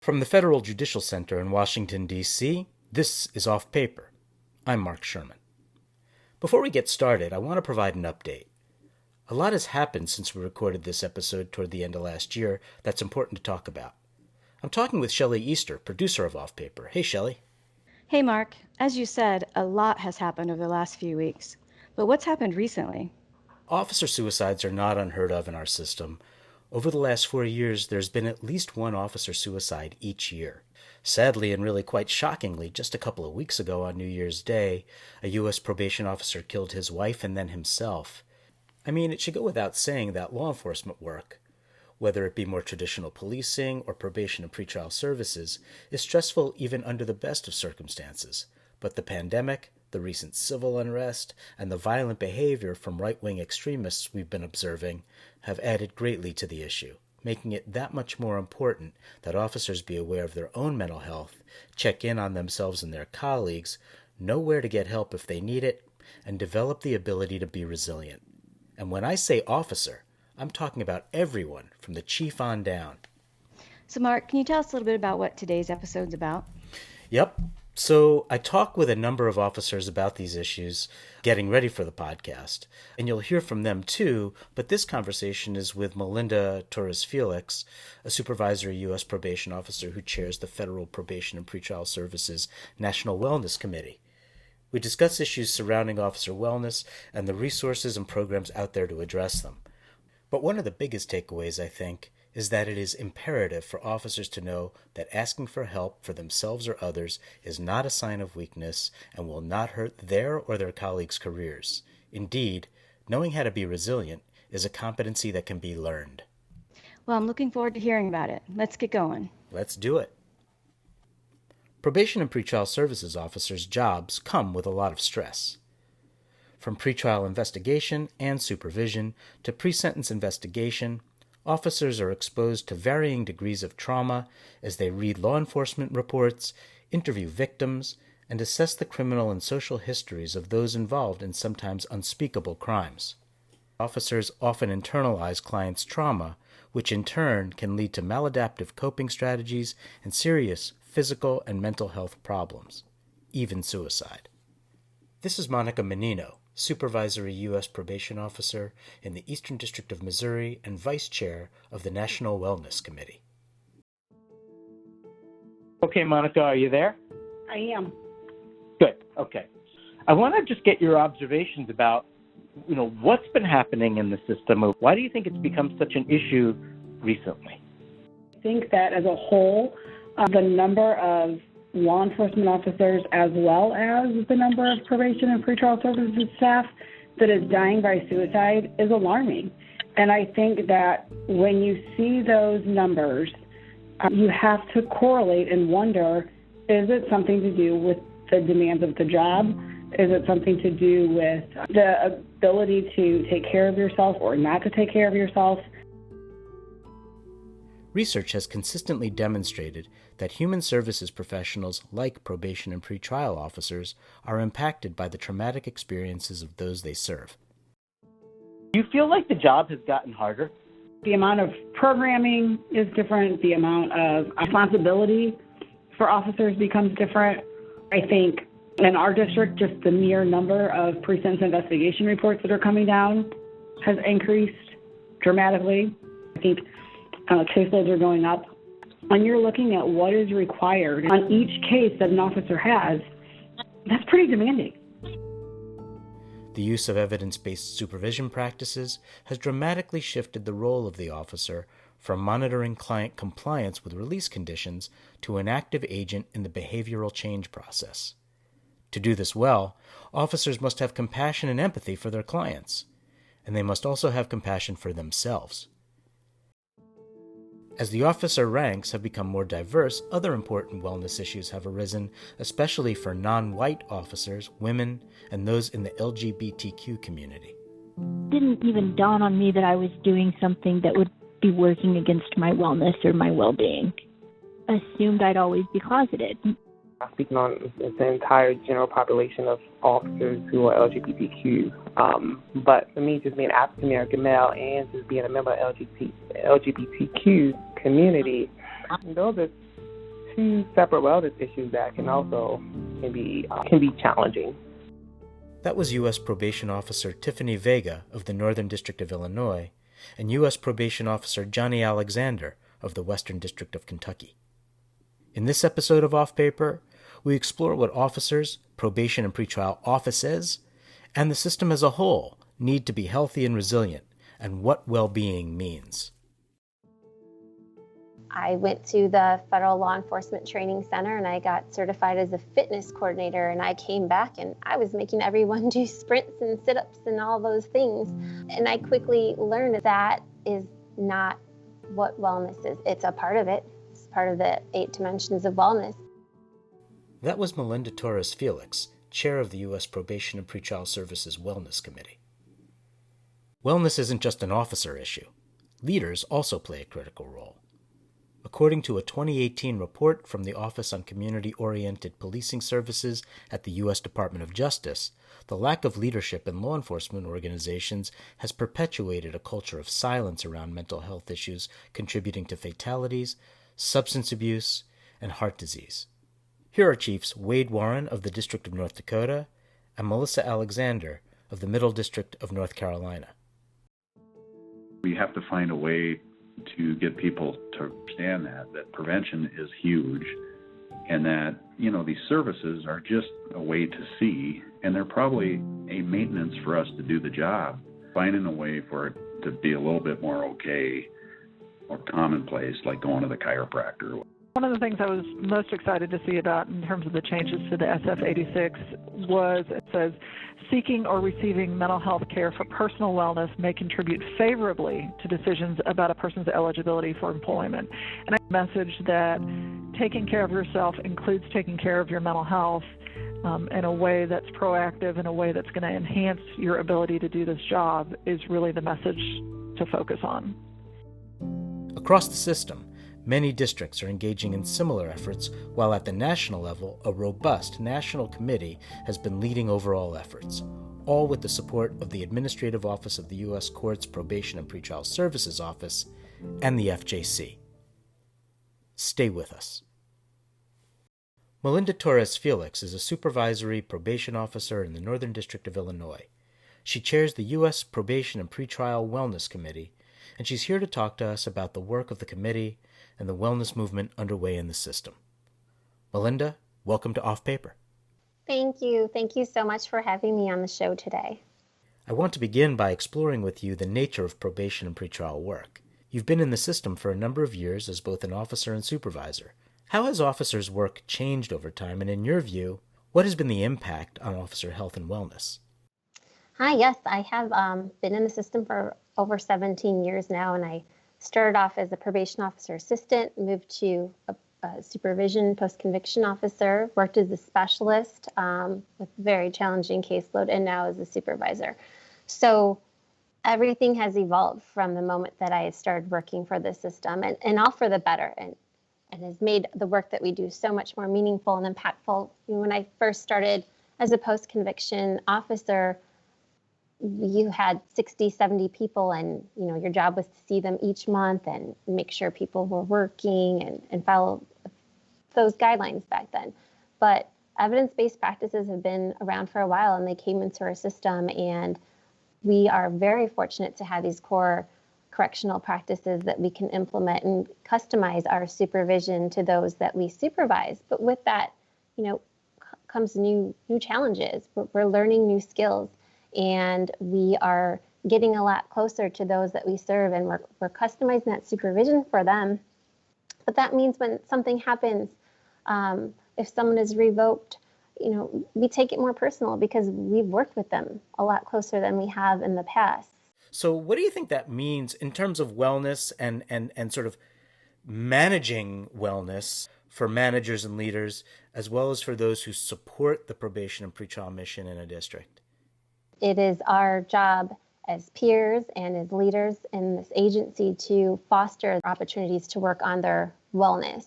From the Federal Judicial Center in Washington, D.C., this is Off Paper. I'm Mark Sherman. Before we get started, I want to provide an update. A lot has happened since we recorded this episode toward the end of last year that's important to talk about. I'm talking with Shelley Easter, producer of Off Paper. Hey, Shelley. Hey, Mark. As you said, a lot has happened over the last few weeks. But what's happened recently? Officer suicides are not unheard of in our system. Over the last 4 years, there's been at least one officer suicide each year. Sadly, and really quite shockingly, just a couple of weeks ago on New Year's Day, a U.S. probation officer killed his wife and then himself. I mean, it should go without saying that law enforcement work, whether it be more traditional policing or probation and pretrial services, is stressful even under the best of circumstances. But the pandemic, the recent civil unrest, and the violent behavior from right-wing extremists we've been observing have added greatly to the issue, making it that much more important that officers be aware of their own mental health, check in on themselves and their colleagues, know where to get help if they need it, and develop the ability to be resilient. And when I say officer, I'm talking about everyone from the chief on down. So, Mark, can you tell us a little bit about what today's episode's about? Yep. So I talk with a number of officers about these issues, getting ready for the podcast, and you'll hear from them too, but this conversation is with Melinda Torres Felix, a Supervisory U.S. Probation Officer who chairs the Federal Probation and Pretrial Services National Wellness Committee. We discuss issues surrounding officer wellness and the resources and programs out there to address them. But one of the biggest takeaways, I think, is that it is imperative for officers to know that asking for help for themselves or others is not a sign of weakness and will not hurt their or their colleagues' careers. Indeed, knowing how to be resilient is a competency that can be learned. Well, I'm looking forward to hearing about it. Let's get going. Let's do it. Probation and pretrial services officers' jobs come with a lot of stress. From pretrial investigation and supervision to pre-sentence investigation, officers are exposed to varying degrees of trauma as they read law enforcement reports, interview victims, and assess the criminal and social histories of those involved in sometimes unspeakable crimes. Officers often internalize clients' trauma, which in turn can lead to maladaptive coping strategies and serious physical and mental health problems, even suicide. This is Monica Mannino, Supervisory U.S. Probation Officer in the Eastern District of Missouri and Vice Chair of the National Wellness Committee. Okay, Monica, are you there? I am. Good. Okay. I want to just get your observations about, what's been happening in the system. Why do you think it's become such an issue recently? I think that as a whole, the number of law enforcement officers as well as the number of probation and pretrial services staff that is dying by suicide is alarming. And I think that when you see those numbers, you have to correlate and wonder, is it something to do with the demands of the job? Is it something to do with the ability to take care of yourself or not to take care of yourself? Research has consistently demonstrated that human services professionals like probation and pretrial officers are impacted by the traumatic experiences of those they serve. Do you feel like the job has gotten harder? The amount of programming is different. The amount of responsibility for officers becomes different. I think in our district, just the mere number of pre-sentence investigation reports that are coming down has increased dramatically. I think caseloads are going up. When you're looking at what is required on each case that an officer has, that's pretty demanding. The use of evidence-based supervision practices has dramatically shifted the role of the officer from monitoring client compliance with release conditions to an active agent in the behavioral change process. To do this well, officers must have compassion and empathy for their clients, and they must also have compassion for themselves. As the officer ranks have become more diverse, other important wellness issues have arisen, especially for non-white officers, women, and those in the LGBTQ community. It didn't even dawn on me that I was doing something that would be working against my wellness or my well-being. I assumed I'd always be closeted. Speaking on the entire general population of officers who are LGBTQ. But for me, just being African American male and just being a member of LGBTQ community, those are two separate wellness issues that can be challenging. That was U.S. Probation Officer Tiffany Vega of the Northern District of Illinois and U.S. Probation Officer Johnny Alexander of the Western District of Kentucky. In this episode of Off Paper, we explore what officers, probation and pretrial offices, and the system as a whole need to be healthy and resilient, and what well-being means. I went to the Federal Law Enforcement Training Center and I got certified as a fitness coordinator, and I came back and I was making everyone do sprints and sit-ups and all those things. And I quickly learned that is not what wellness is. It's a part of it. It's part of the 8 dimensions of wellness. That was Melinda Torres Felix, chair of the U.S. Probation and Pretrial Services Wellness Committee. Wellness isn't just an officer issue. Leaders also play a critical role. According to a 2018 report from the Office on Community-Oriented Policing Services at the U.S. Department of Justice, the lack of leadership in law enforcement organizations has perpetuated a culture of silence around mental health issues contributing to fatalities, substance abuse, and heart disease. Here are Chiefs Wade Warren of the District of North Dakota and Melissa Alexander of the Middle District of North Carolina. We have to find a way to get people to understand that prevention is huge, and that, these services are just a way to see, and they're probably a maintenance for us to do the job. Finding a way for it to be a little bit more okay or commonplace, like going to the chiropractor. One of the things I was most excited to see about in terms of the changes to the SF-86 was it says, seeking or receiving mental health care for personal wellness may contribute favorably to decisions about a person's eligibility for employment. And a message that taking care of yourself includes taking care of your mental health in a way that's proactive, in a way that's going to enhance your ability to do this job is really the message to focus on. Across the system, many districts are engaging in similar efforts, while at the national level, a robust national committee has been leading overall efforts, all with the support of the Administrative Office of the U.S. Courts Probation and Pretrial Services Office and the FJC. Stay with us. Melinda Torres Felix is a supervisory probation officer in the Northern District of Illinois. She chairs the U.S. Probation and Pretrial Wellness Committee, and she's here to talk to us about the work of the committee and the wellness movement underway in the system. Melinda, welcome to Off Paper. Thank you. Thank you so much for having me on the show today. I want to begin by exploring with you the nature of probation and pretrial work. You've been in the system for a number of years as both an officer and supervisor. How has officers' work changed over time, and in your view, what has been the impact on officer health and wellness? Hi, yes, I have been in the system for over 17 years now, and I started off as a probation officer assistant, moved to a supervision post-conviction officer, worked as a specialist with very challenging caseload, and now as a supervisor. So everything has evolved from the moment that I started working for the system, and all for the better, and has made the work that we do so much more meaningful and impactful. When I first started as a post-conviction officer, you had 60, 70 people, and your job was to see them each month and make sure people were working and follow those guidelines back then. But evidence-based practices have been around for a while, and they came into our system, and we are very fortunate to have these core correctional practices that we can implement and customize our supervision to those that we supervise. But with that, comes new challenges. We're learning new skills, and we are getting a lot closer to those that we serve, and we're customizing that supervision for them. But that means when something happens, if someone is revoked, we take it more personal because we've worked with them a lot closer than we have in the past. So what do you think that means in terms of wellness and sort of managing wellness for managers and leaders, as well as for those who support the probation and pretrial mission in a district? It is our job as peers and as leaders in this agency to foster opportunities to work on their wellness.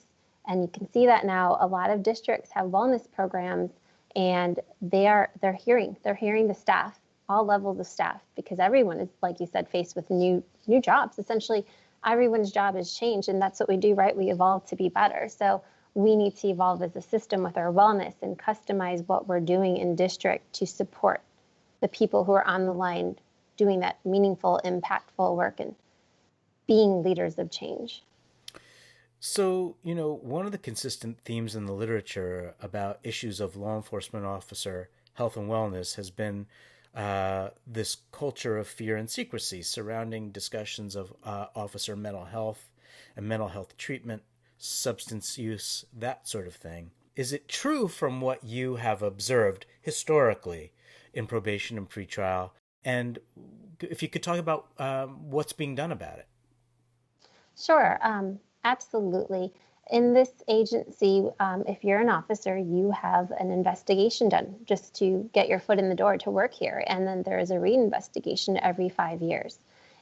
And you can see that now a lot of districts have wellness programs, and they're hearing the staff, all levels of staff, because everyone is, like you said, faced with new jobs. Essentially, everyone's job has changed, and that's what we do, right? We evolve to be better. So we need to evolve as a system with our wellness and customize what we're doing in district to support the people who are on the line doing that meaningful, impactful work and being leaders of change. So, one of the consistent themes in the literature about issues of law enforcement officer health and wellness has been this culture of fear and secrecy surrounding discussions of officer mental health and mental health treatment, substance use, that sort of thing. Is it true from what you have observed historically in probation and pretrial? And if you could talk about what's being done about it. Sure, absolutely. In this agency, if you're an officer, you have an investigation done just to get your foot in the door to work here. And then there is a reinvestigation every 5 years.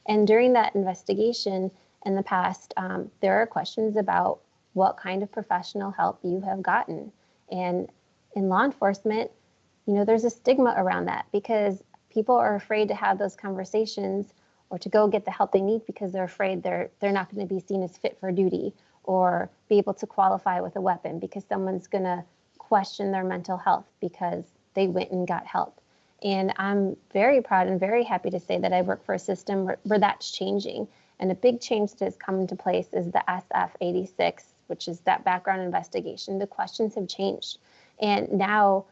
And during that investigation in the past, there are questions about what kind of professional help you have gotten. And in law enforcement, there's a stigma around that because people are afraid to have those conversations or to go get the help they need because they're afraid they're not going to be seen as fit for duty or be able to qualify with a weapon because someone's going to question their mental health because they went and got help. And I'm very proud and very happy to say that I work for a system where that's changing. And a big change that has come into place is the SF-86, which is that background investigation. The questions have changed. And now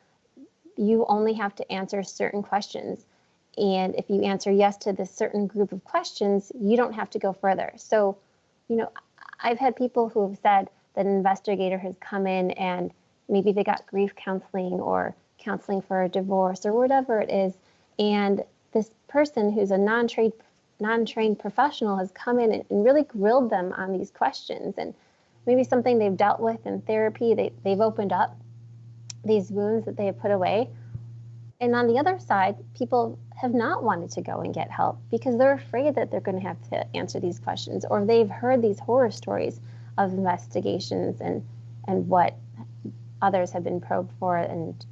you only have to answer certain questions. And if you answer yes to this certain group of questions, you don't have to go further. So, I've had people who have said that an investigator has come in and maybe they got grief counseling or counseling for a divorce or whatever it is. And this person who's a non-trained professional has come in and really grilled them on these questions and maybe something they've dealt with in therapy. They've opened up these wounds that they have put away. And on the other side, people have not wanted to go and get help because they're afraid that they're going to have to answer these questions, or they've heard these horror stories of investigations and what others have been probed for. And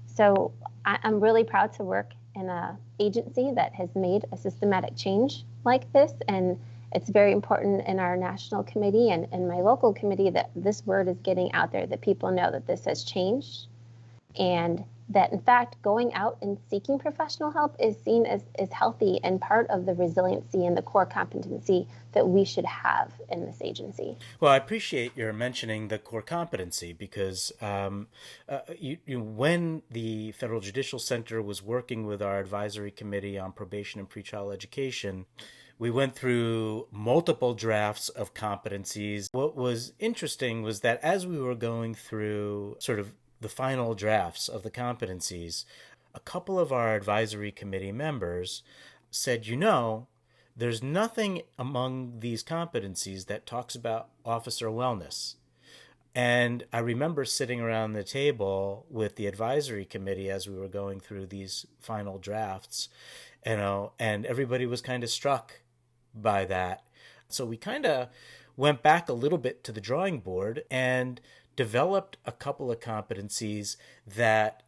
so I'm really proud to work in an agency that has made a systematic change like this. And it's very important in our national committee and in my local committee that this word is getting out there, that people know that this has changed and that, in fact, going out and seeking professional help is seen as healthy and part of the resiliency and the core competency that we should have in this agency. Well, I appreciate your mentioning the core competency because when the Federal Judicial Center was working with our advisory committee on probation and pretrial education, we went through multiple drafts of competencies. What was interesting was that as we were going through sort of the final drafts of the competencies, a couple of our advisory committee members said, there's nothing among these competencies that talks about officer wellness. And I remember sitting around the table with the advisory committee as we were going through these final drafts, and everybody was kind of struck by that. So we kind of went back a little bit to the drawing board and developed a couple of competencies that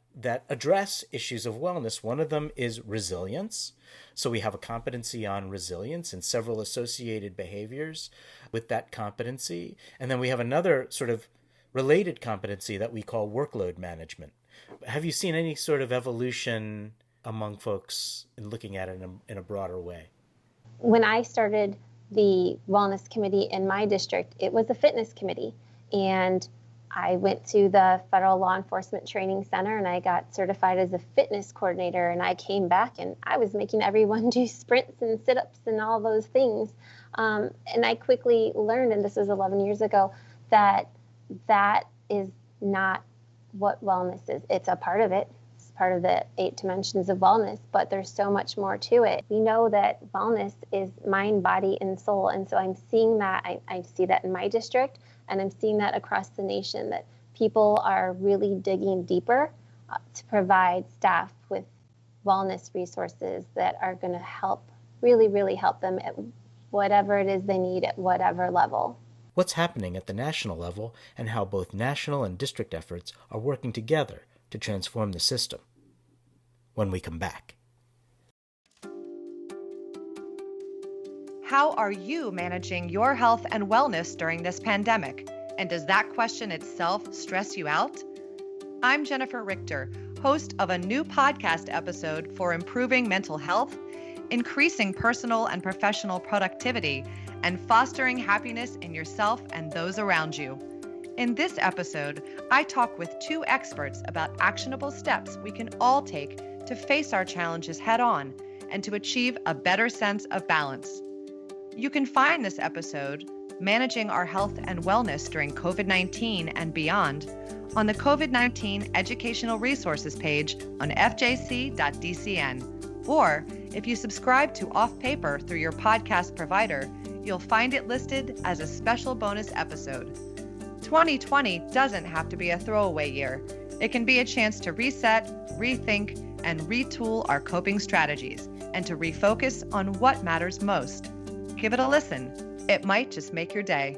address issues of wellness. One of them is resilience. So we have a competency on resilience and several associated behaviors with that competency. And then we have another sort of related competency that we call workload management. Have you seen any sort of evolution among folks in looking at it in a broader way? When I started the wellness committee in my district, it was a fitness committee. And I went to the Federal Law Enforcement Training Center and I got certified as a fitness coordinator, and I came back and I was making everyone do sprints and sit-ups and all those things. And I quickly learned, and this was 11 years ago, that is not what wellness is. It's a part of it. It's part of the 8 dimensions of wellness, but there's so much more to it. We know that wellness is mind, body, and soul. And so I'm seeing that. I see that in my district. And I'm seeing that across the nation, that people are really digging deeper to provide staff with wellness resources that are going to help, really, really help them at whatever it is they need at whatever level. What's happening at the national level and how both national and district efforts are working together to transform the system. When we come back. How are you managing your health and wellness during this pandemic? And does that question itself stress you out? I'm Jennifer Richter, host of a new podcast episode for improving mental health, increasing personal and professional productivity, and fostering happiness in yourself and those around you. In this episode, I talk with two experts about actionable steps we can all take to face our challenges head on and to achieve a better sense of balance. You can find this episode, Managing Our Health and Wellness During COVID-19 and Beyond, on the COVID-19 Educational Resources page on fjc.dcn. Or if you subscribe to Off Paper through your podcast provider, you'll find it listed as a special bonus episode. 2020 doesn't have to be a throwaway year. It can be a chance to reset, rethink, and retool our coping strategies and to refocus on what matters most. Give it a listen. It might just make your day.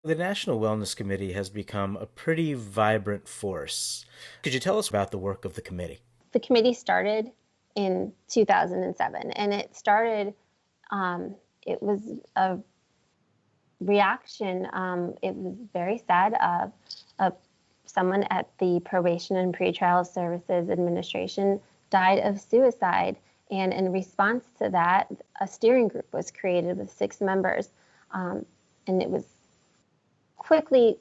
The National Wellness Committee has become a pretty vibrant force. Could you tell us about the work of the committee? The committee started in 2007, and it started, it was a reaction. It was very sad. Someone at the Probation and Pretrial Services Administration died of suicide. And in response to that, a steering group was created with 6 members. And it was quickly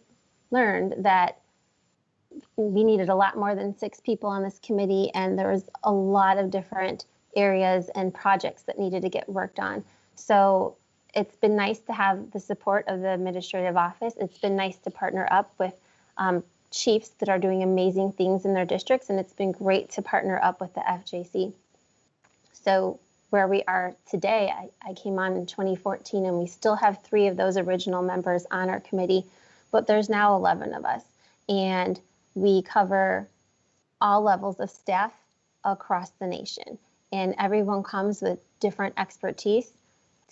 learned that we needed a lot more than 6 people on this committee, and there was a lot of different areas and projects that needed to get worked on. So it's been nice to have the support of the administrative office. It's been nice to partner up with chiefs that are doing amazing things in their districts, and it's been great to partner up with the FJC. So where we are today, I came on in 2014, and we still have 3 of those original members on our committee, but there's now 11 of us. And we cover all levels of staff across the nation. And everyone comes with different expertise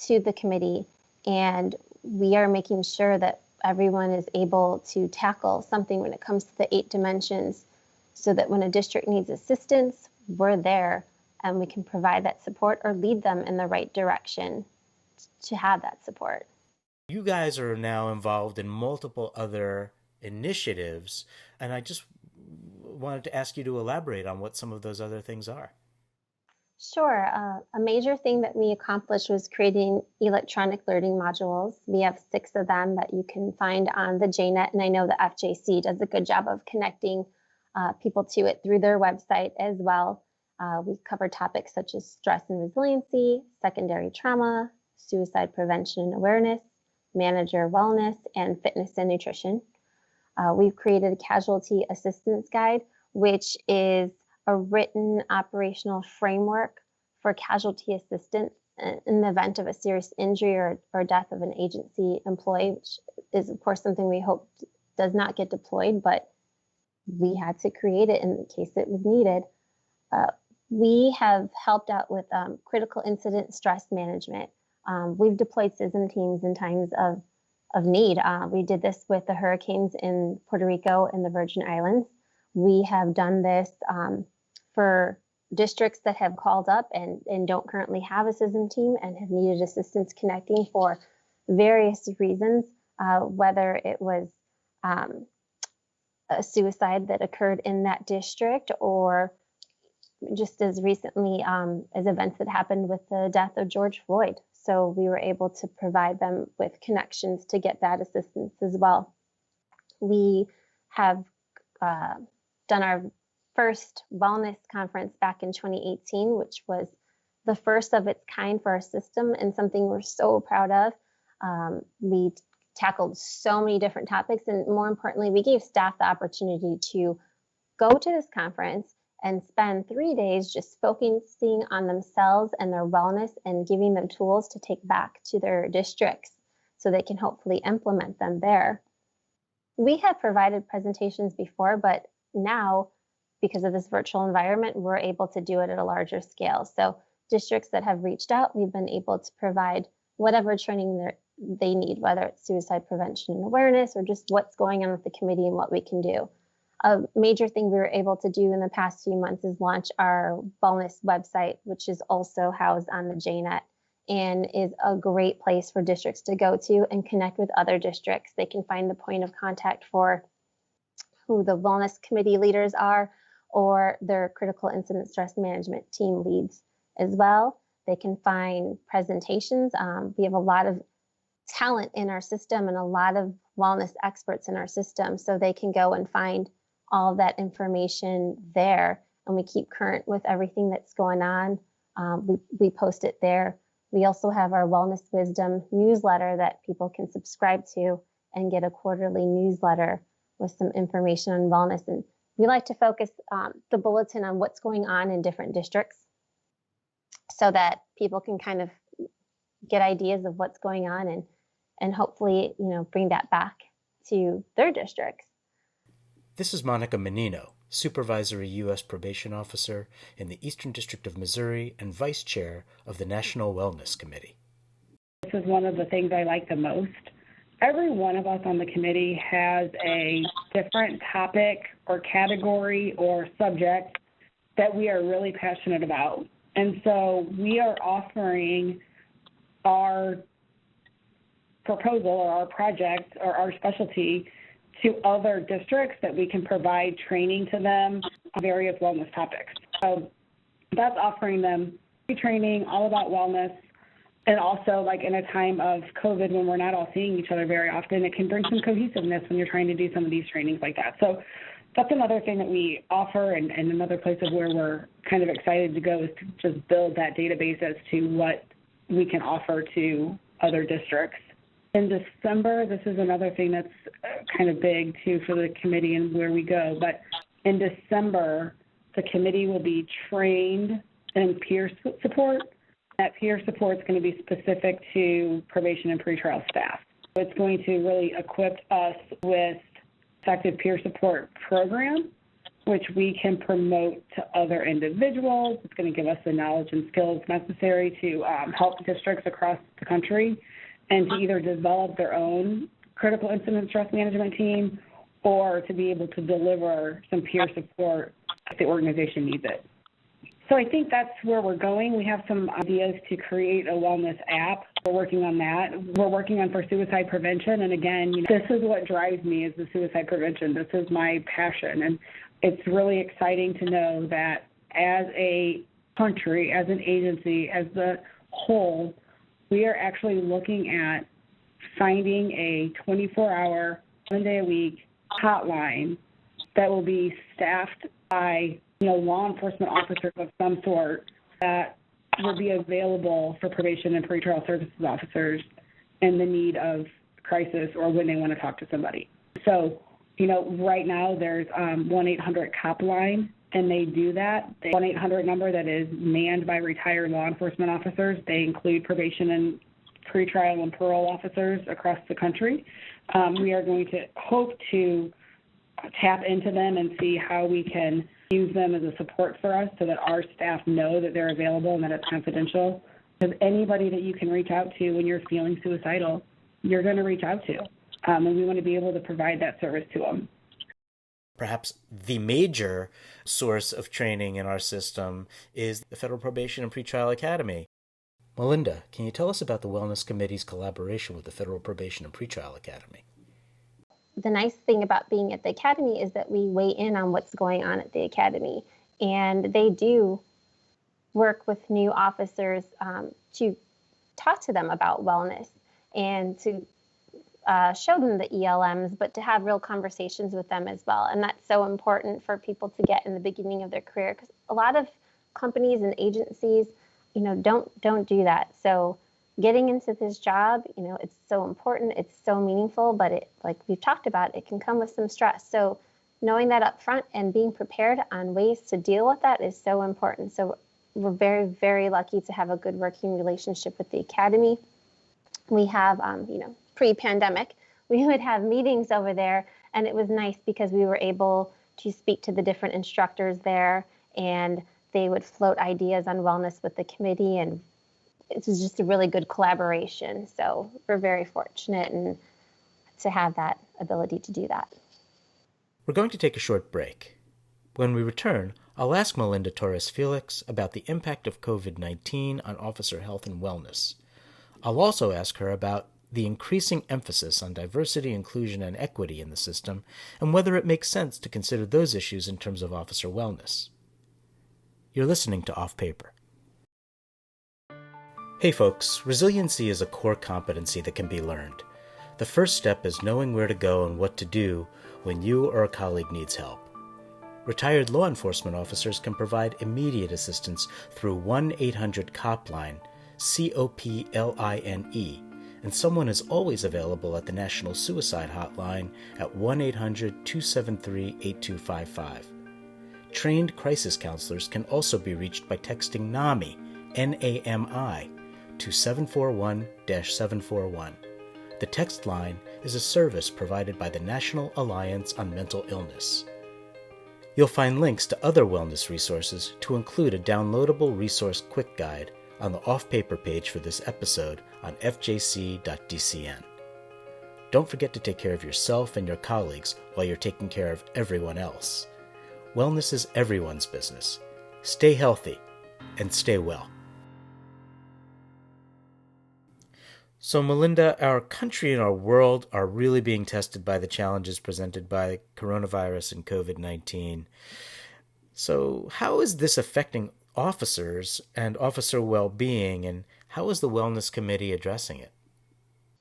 to the committee. And we are making sure that everyone is able to tackle something when it comes to the 8 dimensions, so that when a district needs assistance, we're there and we can provide that support or lead them in the right direction to have that support. You guys are now involved in multiple other initiatives, and I just wanted to ask you to elaborate on what some of those other things are. Sure. A major thing that we accomplished was creating electronic learning modules. We have 6 of them that you can find on the JNet, and I know the FJC does a good job of connecting people to it through their website as well. We cover topics such as stress and resiliency, secondary trauma, suicide prevention and awareness, manager wellness, and fitness and nutrition. We've created a casualty assistance guide, which is a written operational framework for casualty assistance in the event of a serious injury or death of an agency employee, which is, of course, something we hope does not get deployed, but we had to create it in case it was needed. We have helped out with critical incident stress management. We've deployed CISM teams in times of need. We did this with the hurricanes in Puerto Rico and the Virgin Islands. We have done this for districts that have called up and don't currently have a CISM team and have needed assistance connecting for various reasons, whether it was a suicide that occurred in that district, or just as recently as events that happened with the death of George Floyd. So we were able to provide them with connections to get that assistance as well. We have done our first wellness conference back in 2018, which was the first of its kind for our system and something we're so proud of. We tackled so many different topics, and more importantly, we gave staff the opportunity to go to this conference and spend 3 days just focusing on themselves and their wellness and giving them tools to take back to their districts so they can hopefully implement them there. We have provided presentations before, but now, because of this virtual environment, we're able to do it at a larger scale. So districts that have reached out, we've been able to provide whatever training they need, whether it's suicide prevention and awareness or just what's going on with the committee and what we can do. A major thing we were able to do in the past few months is launch our wellness website, which is also housed on the JNet. and is a great place for districts to go to and connect with other districts. They can find the point of contact for who the wellness committee leaders are or their critical incident stress management team leads as well. They can find presentations. We have a lot of talent in our system and a lot of wellness experts in our system, so they can go and find all of that information there. And we keep current with everything that's going on. We post it there. We also have our Wellness Wisdom newsletter that people can subscribe to and get a quarterly newsletter with some information on wellness. And we like to focus the bulletin on what's going on in different districts so that people can kind of get ideas of what's going on and hopefully, bring that back to their districts. This is Monica Mannino, Supervisory U.S. Probation Officer in the Eastern District of Missouri and Vice Chair of the National Wellness Committee. This is one of the things I like the most. Every one of us on the committee has a different topic or category or subject that we are really passionate about. And so we are offering our proposal or our project or our specialty to other districts that we can provide training to them on various wellness topics. So that's offering them free training all about wellness. And also, like in a time of COVID when we're not all seeing each other very often, it can bring some cohesiveness when you're trying to do some of these trainings like that. So that's another thing that we offer, and another place of where we're kind of excited to go is to just build that database as to what we can offer to other districts. In December, this is another thing that's kind of big too for the committee and where we go, but in December, the committee will be trained in peer support. That peer support is going to be specific to probation and pretrial staff. It's going to really equip us with effective peer support program, which we can promote to other individuals. It's going to give us the knowledge and skills necessary to help districts across the country and to either develop their own critical incident stress management team or to be able to deliver some peer support if the organization needs it. So I think that's where we're going. We have some ideas to create a wellness app. We're working on that. We're working on for suicide prevention. And again, this is what drives me is the suicide prevention. This is my passion. And it's really exciting to know that as a country, as an agency, as the whole, we are actually looking at finding a 24-hour, 7-day-a-week hotline that will be staffed by law enforcement officers of some sort that will be available for probation and pretrial services officers in the need of crisis or when they want to talk to somebody. So, right now there's 1-800-COP line, and they do that. The 1-800 number that is manned by retired law enforcement officers. They include probation and pretrial and parole officers across the country. We are going to hope to tap into them and see how we can use them as a support for us so that our staff know that they're available and that it's confidential. Because anybody that you can reach out to when you're feeling suicidal, you're going to reach out to. And we want to be able to provide that service to them. Perhaps the major source of training in our system is the Federal Probation and Pretrial Academy. Melinda, can you tell us about the Wellness Committee's collaboration with the Federal Probation and Pretrial Academy? The nice thing about being at the academy is that we weigh in on what's going on at the academy. And they do work with new officers to talk to them about wellness and to show them the ELMs, but to have real conversations with them as well. And that's so important for people to get in the beginning of their career, because a lot of companies and agencies, don't do that. So getting into this job, it's so important, it's so meaningful, but it, like we've talked about, it can come with some stress. So knowing that up front and being prepared on ways to deal with that is so important. So we're very, very lucky to have a good working relationship with the academy. We have, pre-pandemic, we would have meetings over there, and it was nice because we were able to speak to the different instructors there, and they would float ideas on wellness with the committee, and it was just a really good collaboration. So we're very fortunate and to have that ability to do that. We're going to take a short break. When we return, I'll ask Melinda Torres Felix about the impact of COVID-19 on officer health and wellness. I'll also ask her about the increasing emphasis on diversity, inclusion, and equity in the system, and whether it makes sense to consider those issues in terms of officer wellness. You're listening to Off Paper. Hey folks, resiliency is a core competency that can be learned. The first step is knowing where to go and what to do when you or a colleague needs help. Retired law enforcement officers can provide immediate assistance through 1-800-COP-LINE, COPLINE, and someone is always available at the National Suicide Hotline at 1-800-273-8255. Trained crisis counselors can also be reached by texting NAMI, N-A-M-I, to 741-741. The text line is a service provided by the National Alliance on Mental Illness. You'll find links to other wellness resources to include a downloadable resource quick guide on the off-paper page for this episode on fjc.dcn. Don't forget to take care of yourself and your colleagues while you're taking care of everyone else. Wellness is everyone's business. Stay healthy and stay well. So, Melinda, our country and our world are really being tested by the challenges presented by coronavirus and COVID-19. So, how is this affecting officers and officer well-being, and how is the Wellness Committee addressing it?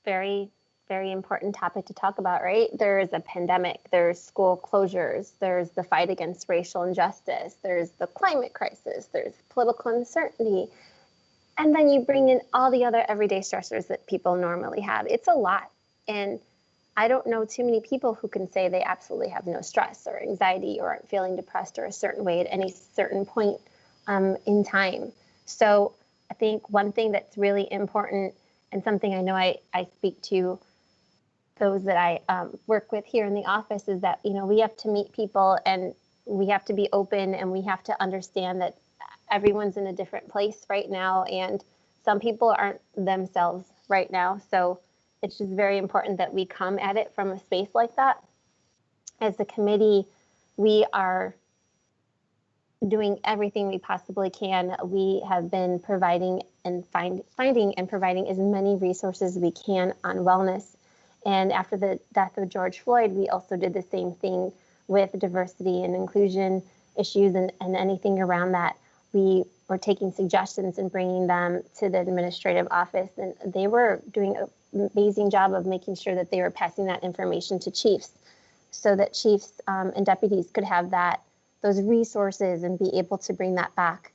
Very, very important topic to talk about, right? There is a pandemic, there's school closures, there's the fight against racial injustice, there's the climate crisis, there's political uncertainty. And then you bring in all the other everyday stressors that people normally have. It's a lot. And I don't know too many people who can say they absolutely have no stress or anxiety or aren't feeling depressed or a certain way at any certain point in time. So I think one thing that's really important, and something I know I speak to those that I work with here in the office, is that, we have to meet people and we have to be open and we have to understand that everyone's in a different place right now, and some people aren't themselves right now. So it's just very important that we come at it from a space like that. As the committee, we are doing everything we possibly can. We have been providing and finding and providing as many resources as we can on wellness. And after the death of George Floyd, we also did the same thing with diversity and inclusion issues and anything around that. We were taking suggestions and bringing them to the administrative office, and they were doing an amazing job of making sure that they were passing that information to chiefs so that chiefs and deputies could have those resources and be able to bring that back.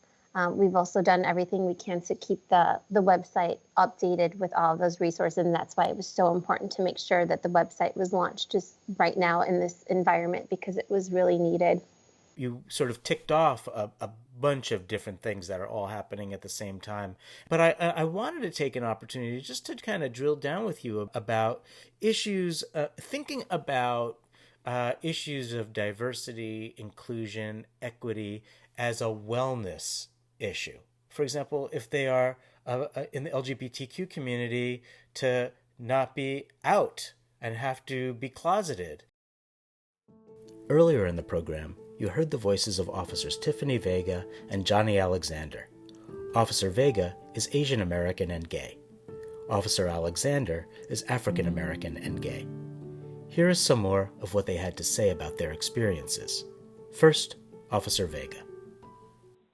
We've also done everything we can to keep the website updated with all of those resources, and that's why it was so important to make sure that the website was launched just right now in this environment, because it was really needed. You sort of ticked off a bunch of different things that are all happening at the same time. But I wanted to take an opportunity just to kind of drill down with you about issues, thinking about issues of diversity, inclusion, equity as a wellness issue. For example, if they are in the LGBTQ community, to not be out and have to be closeted. Earlier in the program, you heard the voices of Officers Tiffany Vega and Johnny Alexander. Officer Vega is Asian American and gay. Officer Alexander is African American and gay. Here is some more of what they had to say about their experiences. First, Officer Vega.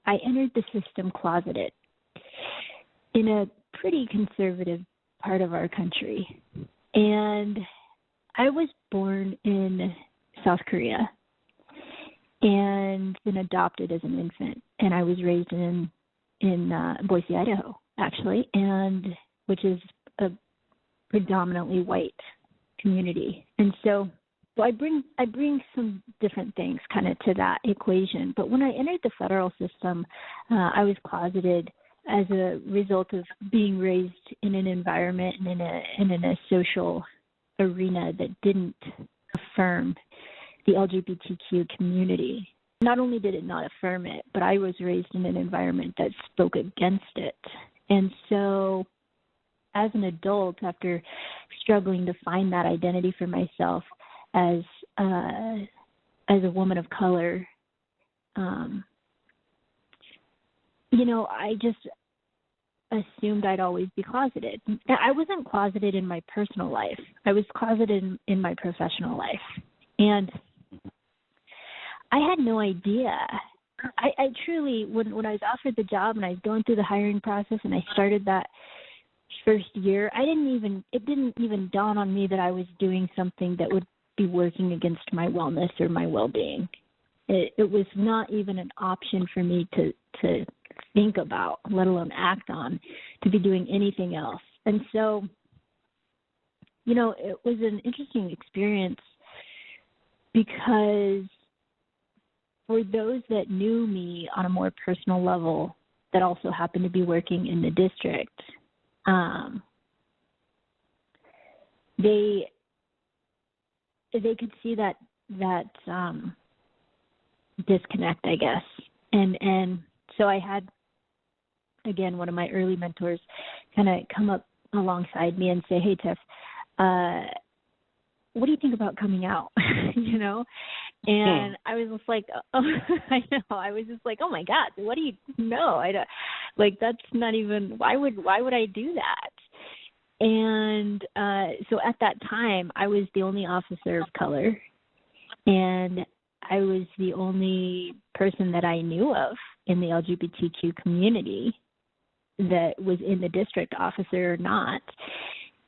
I entered the system closeted in a pretty conservative part of our country. And I was born in South Korea and been adopted as an infant. And I was raised in Boise, Idaho, actually, and which is a predominantly white community. And so I bring some different things kind of to that equation. But when I entered the federal system, I was closeted as a result of being raised in an environment and in a social arena that didn't affirm the LGBTQ community. Not only did it not affirm it, but I was raised in an environment that spoke against it. And so as an adult, after struggling to find that identity for myself as a woman of color, I just assumed I'd always be closeted. I wasn't closeted in my personal life. I was closeted in my professional life. And I had no idea. I truly, when I was offered the job and I was going through the hiring process and I started that first year, it didn't even dawn on me that I was doing something that would be working against my wellness or my well-being. It was not even an option for me to think about, let alone act on, to be doing anything else. And so, it was an interesting experience because for those that knew me on a more personal level that also happened to be working in the district, they could see that disconnect, I guess. And so I had, again, one of my early mentors kind of come up alongside me and say, hey, Tiff, what do you think about coming out? And I was just like, oh, I know. I was just like, oh my God, what do you know? I don't, that's not even, why would I do that? And so at that time, I was the only officer of color, and I was the only person that I knew of in the LGBTQ community that was in the district, officer or not.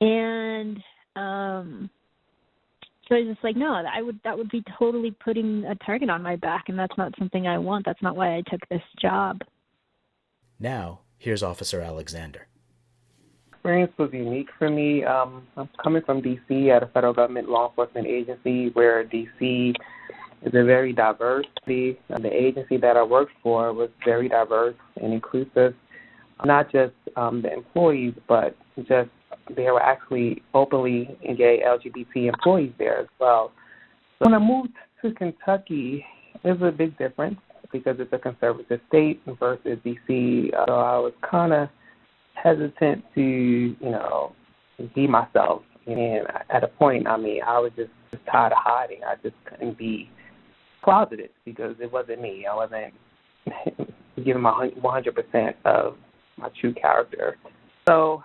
And so I was just like, no, that would be totally putting a target on my back, and that's not something I want. That's not why I took this job. Now, here's Officer Alexander. Experience was unique for me. I'm coming from D.C. at a federal government law enforcement agency where D.C. is a very diverse city. The agency that I worked for was very diverse and inclusive, not just the employees, but just there were actually openly and gay LGBT employees there as well. So when I moved to Kentucky, there's a big difference because it's a conservative state versus D.C. So I was kind of hesitant to, be myself. And at a point, I was just tired of hiding. I just couldn't be closeted because it wasn't me. I wasn't giving my 100% of my true character. So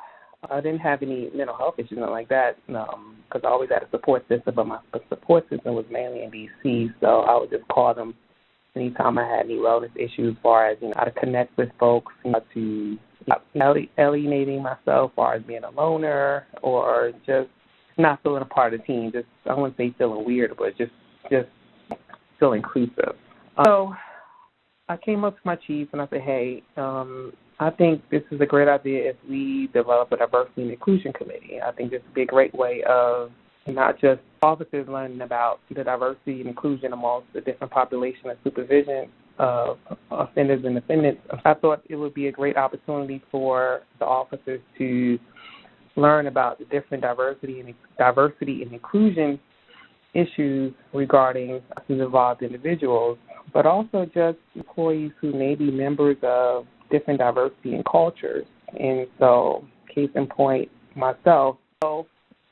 I didn't have any mental health issues, nothing like that, because I always had a support system, but my support system was mainly in D.C., so I would just call them anytime I had any wellness issues as far as, how to connect with folks, to alienating myself as far as being a loner or just not feeling a part of the team. Just, I wouldn't say feeling weird, but just feel inclusive. So I came up to my chief and I said, hey, I think this is a great idea if we develop a diversity and inclusion committee. I think this would be a great way of not just officers learning about the diversity and inclusion amongst the different population and supervision of offenders and defendants. I thought it would be a great opportunity for the officers to learn about the different diversity and inclusion issues regarding involved individuals, but also just employees who may be members of different diversity and cultures. And so, case in point, myself,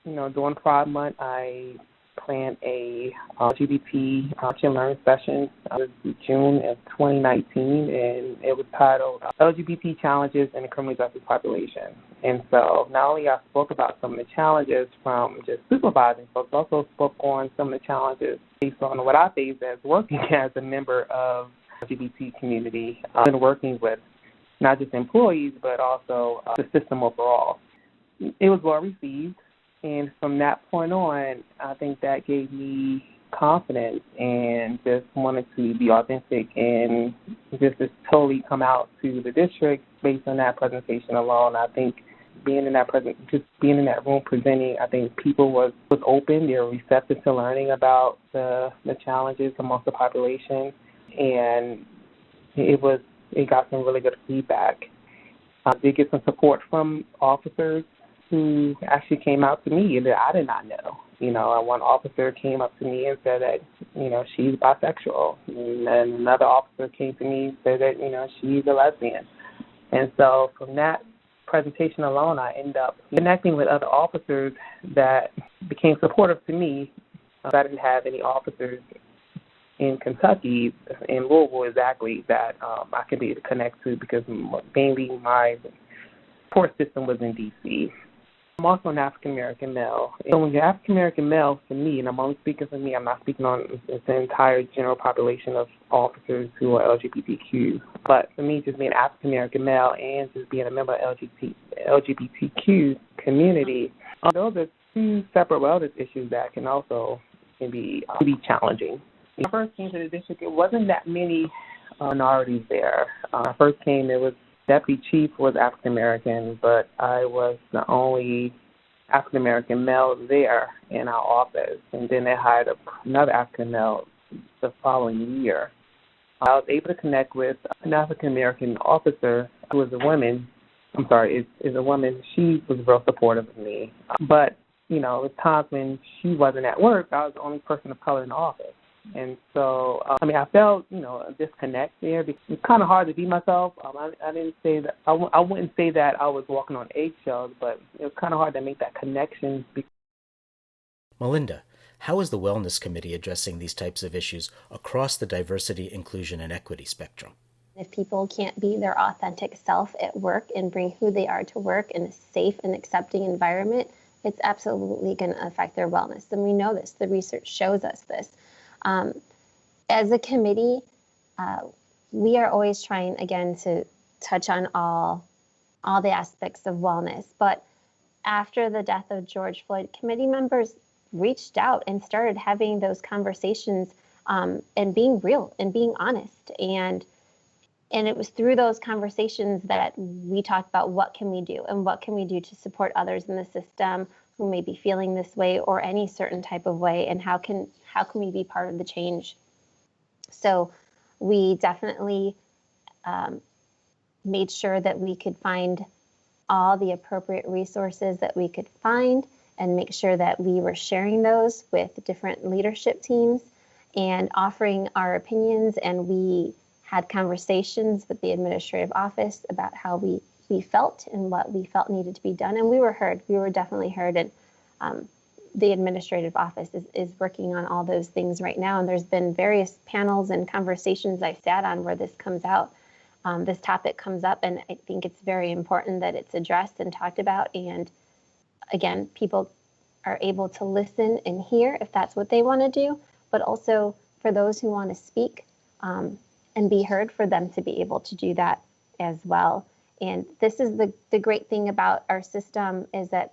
during Pride Month, I planned a LGBT Watch and Learn session. It was June of 2019, and it was titled LGBT Challenges in the Criminal Justice Population. And so not only I spoke about some of the challenges from just supervising folks, I also spoke on some of the challenges based on what I faced as working as a member of the LGBT community and working with not just employees, but also the system overall. It was well received. And from that point on, I think that gave me confidence and just wanted to be authentic and just totally come out to the district based on that presentation alone. I think being in that room presenting, I think people was open. They were receptive to learning about the challenges amongst the population, and it got some really good feedback. I did get some support from officers who actually came out to me that I did not know. One officer came up to me and said that, she's bisexual. And another officer came to me and said that, she's a lesbian. And so from that presentation alone, I ended up connecting with other officers that became supportive to me. I didn't have any officers in Kentucky, in Louisville exactly, that I could be able to connect to because mainly my support system was in D.C. I'm also an African-American male. So when you're African-American male, for me, and I'm only speaking for me, I'm not speaking on the entire general population of officers who are LGBTQ, but for me, just being African-American male and just being a member of LGBTQ community, those are two separate wellness issues that can be challenging. When I first came to the district, it wasn't that many minorities there. When I first came, it was Deputy Chief was African American, but I was the only African American male there in our office. And then they hired another African male the following year. I was able to connect with an African American officer who was a woman. Is a woman. She was real supportive of me. But, at times when she wasn't at work, I was the only person of color in the office. And so, I felt, a disconnect there because it's kind of hard to be myself. I didn't say that, I wouldn't say that I was walking on eggshells, but it was kind of hard to make that connection. Melinda, how is the Wellness Committee addressing these types of issues across the diversity, inclusion, and equity spectrum? If people can't be their authentic self at work and bring who they are to work in a safe and accepting environment, it's absolutely going to affect their wellness. And we know this. The research shows us this. As a committee, we are always trying, again, to touch on all the aspects of wellness. But after the death of George Floyd, committee members reached out and started having those conversations and being real and being honest. And it was through those conversations that we talked about what can we do and what can we do to support others in the system who may be feeling this way or any certain type of way, and how can we be part of the change. So we definitely made sure that we could find all the appropriate resources that we could find and make sure that we were sharing those with different leadership teams and offering our opinions. And we had conversations with the administrative office about how we felt and what we felt needed to be done. And we were heard. We were definitely heard. And the administrative office is working on all those things right now. And there's been various panels and conversations I've sat on where this comes out. This topic comes up, and I think it's very important that it's addressed and talked about. And again, people are able to listen and hear if that's what they want to do, but also for those who want to speak and be heard, for them to be able to do that as well. And this is the great thing about our system is that,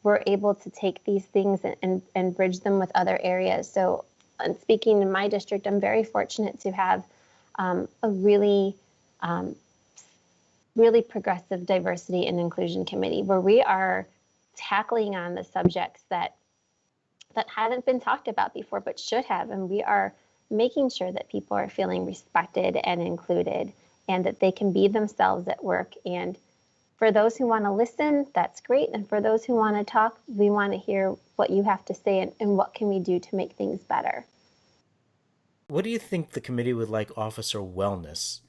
we're able to take these things and bridge them with other areas. So speaking in my district, I'm very fortunate to have a really progressive diversity and inclusion committee where we are tackling on the subjects that hadn't been talked about before, but should have. And we are making sure that people are feeling respected and included and that they can be themselves at work. And for those who want to listen, that's great. And for those who want to talk, we want to hear what you have to say and what can we do to make things better. What do you think the committee would like officer wellness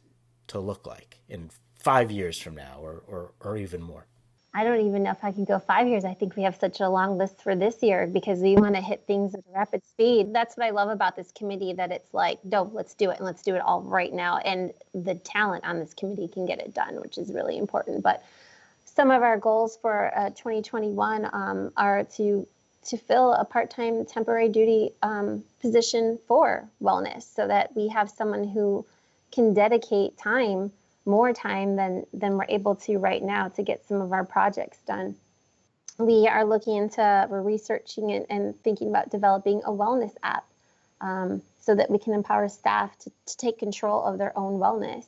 to look like in 5 years from now or even more? I don't even know if I can go 5 years. I think we have such a long list for this year because we want to hit things at rapid speed. That's what I love about this committee, that it's like, no, let's do it, and let's do it all right now. And the talent on this committee can get it done, which is really important. But some of our goals for 2021 are to fill a part-time temporary duty position for wellness so that we have someone who can dedicate more time than we're able to right now to get some of our projects done. We're researching and thinking about developing a wellness app so that we can empower staff to take control of their own wellness.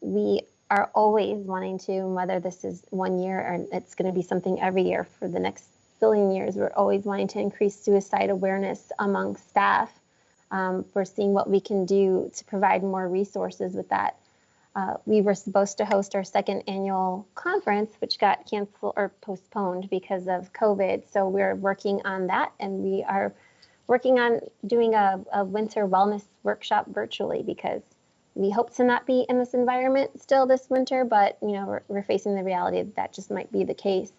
We are always wanting to, whether this is 1 year or it's going to be something every year for the next billion years, we're always wanting to increase suicide awareness among staff. We're seeing what we can do to provide more resources with that. We were supposed to host our second annual conference, which got canceled or postponed because of COVID. So we're working on that, and we are working on doing a winter wellness workshop virtually because we hope to not be in this environment still this winter, but we're facing the reality that just might be the case.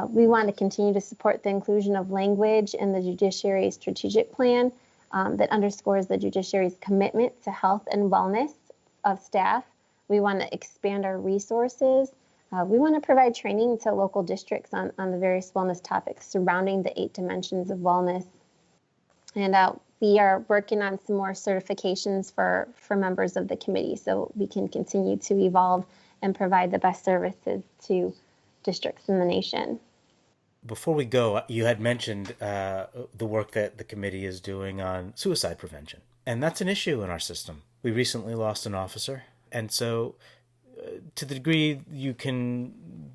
We want to continue to support the inclusion of language in the judiciary strategic plan that underscores the judiciary's commitment to health and wellness of staff. We want to expand our resources. We want to provide training to local districts on the various wellness topics surrounding the 8 dimensions of wellness. And we are working on some more certifications for members of the committee so we can continue to evolve and provide the best services to districts in the nation. Before we go, you had mentioned the work that the committee is doing on suicide prevention. And that's an issue in our system. We recently lost an officer. And so to the degree you can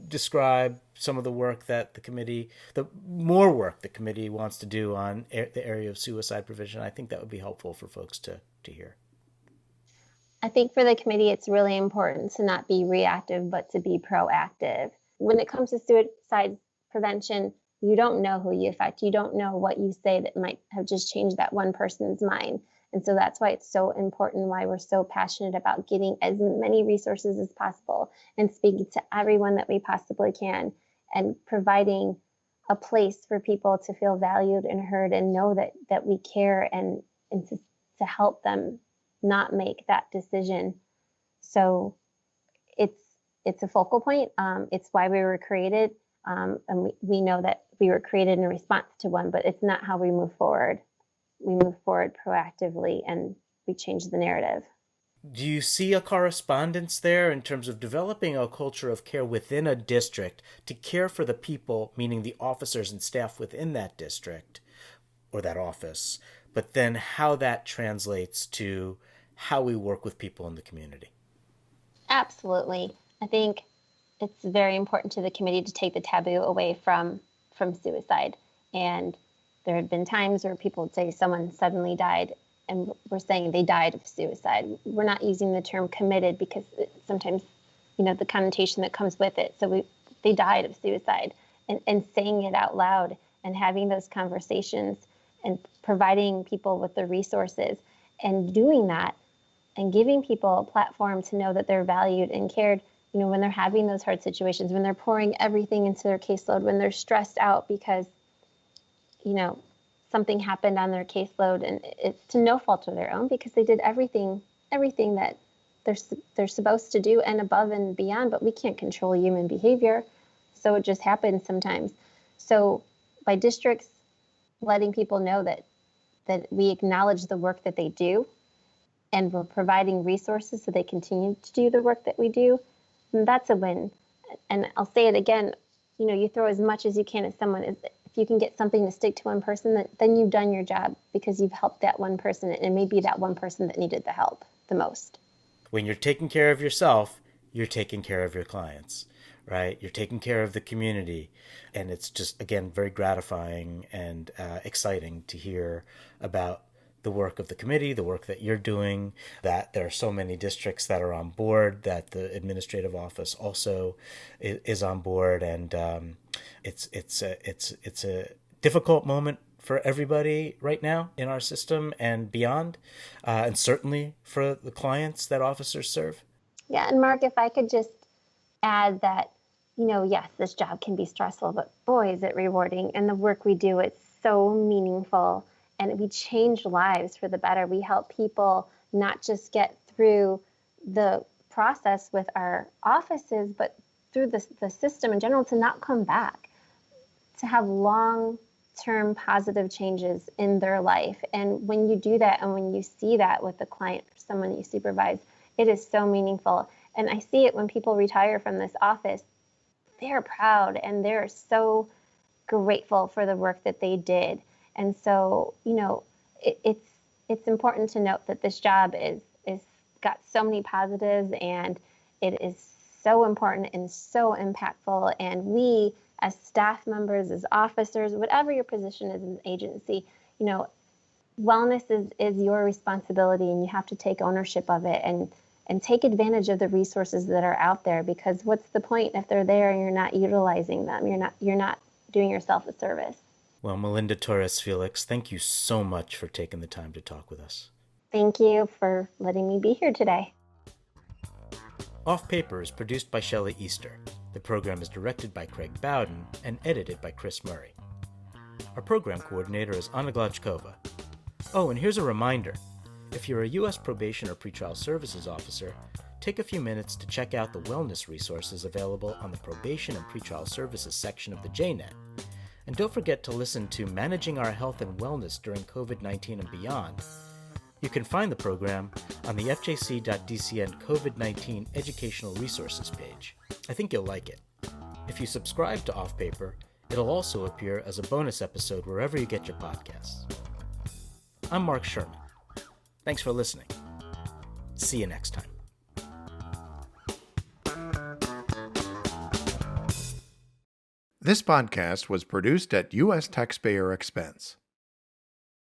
describe some of the work that the more work the committee wants to do on the area of suicide prevention, I think that would be helpful for folks to hear. I think for the committee, it's really important to not be reactive, but to be proactive. When it comes to suicide prevention, you don't know who you affect. You don't know what you say that might have just changed that one person's mind. And so that's why it's so important, why we're so passionate about getting as many resources as possible and speaking to everyone that we possibly can and providing a place for people to feel valued and heard and know that we care and to help them not make that decision. So it's a focal point. It's why we were created. And we know that we were created in response to one, but it's not how we move forward. We move forward proactively and we change the narrative. Do you see a correspondence there in terms of developing a culture of care within a district to care for the people, meaning the officers and staff within that district or that office, but then how that translates to how we work with people in the community? Absolutely. I think it's very important to the committee to take the taboo away from suicide. And there had been times where people would say someone suddenly died, and we're saying they died of suicide. We're not using the term committed because sometimes, the connotation that comes with it. So they died of suicide, and saying it out loud and having those conversations and providing people with the resources and doing that and giving people a platform to know that they're valued and cared, when they're having those hard situations, when they're pouring everything into their caseload, when they're stressed out because something happened on their caseload, and it's to no fault of their own because they did everything that they're supposed to do and above and beyond, but we can't control human behavior. So it just happens sometimes. So by districts letting people know that we acknowledge the work that they do and we're providing resources so they continue to do the work that we do, that's a win. And I'll say it again, you throw as much as you can at someone. If you can get something to stick to one person, then you've done your job because you've helped that one person, and maybe that one person that needed the help the most. When you're taking care of yourself, you're taking care of your clients, right? You're taking care of the community. And it's just, again, very gratifying and exciting to hear about the work of the committee, the work that you're doing, that there are so many districts that are on board, that the administrative office also is on board. And it's a difficult moment for everybody right now in our system and beyond, and certainly for the clients that officers serve. Yeah, and Mark, if I could just add that, yes, this job can be stressful, but boy, is it rewarding. And the work we do, it's so meaningful. And we change lives for the better. We help people not just get through the process with our offices, but through the system in general, to not come back, to have long-term positive changes in their life. And when you do that and when you see that with the client, someone you supervise, it is so meaningful. And I see it when people retire from this office. They're proud and they're so grateful for the work that they did. And so, it's important to note that this job is got so many positives, and it is so important and so impactful. And we, as staff members, as officers, whatever your position is in the agency, wellness is your responsibility, and you have to take ownership of it and take advantage of the resources that are out there. Because what's the point if they're there and you're not utilizing them? You're not doing yourself a service. Well, Melinda Torres Felix, thank you so much for taking the time to talk with us. Thank you for letting me be here today. Off Paper is produced by Shelley Easter. The program is directed by Craig Bowden and edited by Chris Murray. Our program coordinator is Anna Glachkova. Oh, and here's a reminder. If you're a U.S. Probation or Pretrial Services officer, take a few minutes to check out the wellness resources available on the Probation and Pretrial Services section of the JNet. And don't forget to listen to Managing Our Health and Wellness During COVID-19 and Beyond. You can find the program on the fjc.dcn COVID-19 Educational Resources page. I think you'll like it. If you subscribe to Off Paper, it'll also appear as a bonus episode wherever you get your podcasts. I'm Mark Sherman. Thanks for listening. See you next time. This podcast was produced at U.S. taxpayer expense.